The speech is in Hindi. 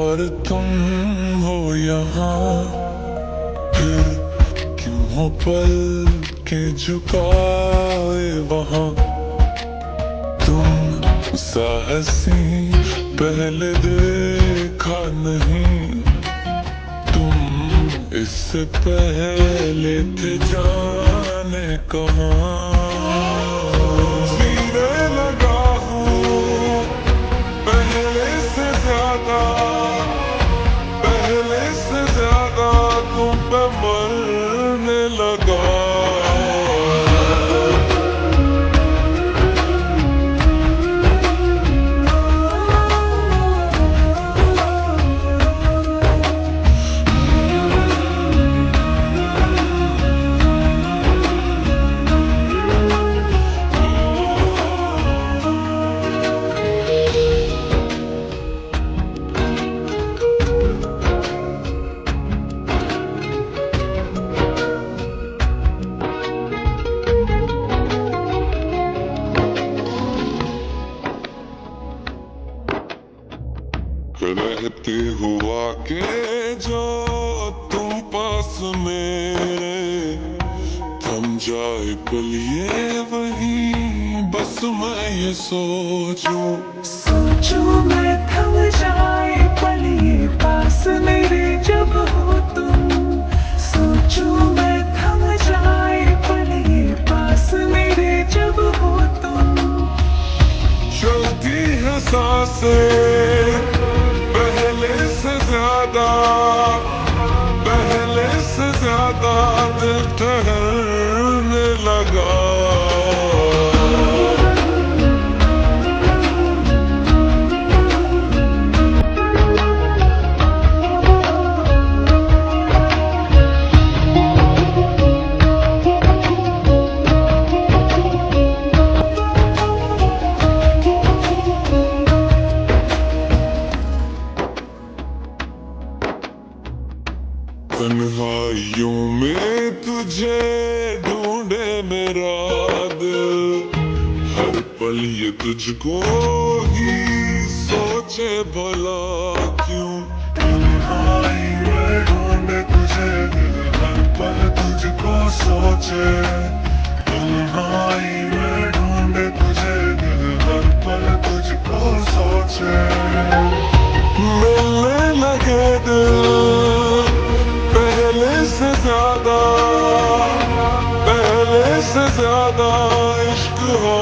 और तुम हो यहाँ, फिर क्यों हो पल के झुकाए वहाँ। तुम सा हंसी पहले देखा नहीं, तुम इससे पहले थे जाने कहाँ। जीने लगा हूँ पहले से ज्यादा, पहले से ज्यादा तुम पे मरने लगा। रहते हुआ के जो तुम पास मेरे, थम जाए पल ये वही बस मैं ये सोचूं। सोचूं मैं थम जाए पल ये पास मेरे जब हो तुम। सोचूं मैं थम जाए पल ये पास मेरे जब हो तुम। चलती है सांसें पहले से ज्यादा, पहले से ज्यादा दिल ठहरने लगा। तन्हाइयों में तुझे ढूंढे मेरा दिल, हर पल ये तुझको ही सोचे भला क्यों। तन्हाई में ढूंढे तुझे दिल, हर पल तुझको सोचे। तन्हाई में ढूंढे तुझे दिल, हर पल तुझको सोचे। मिलने लगे दिल पहले से ज्यादा, पहले से ज्यादा इश्क हो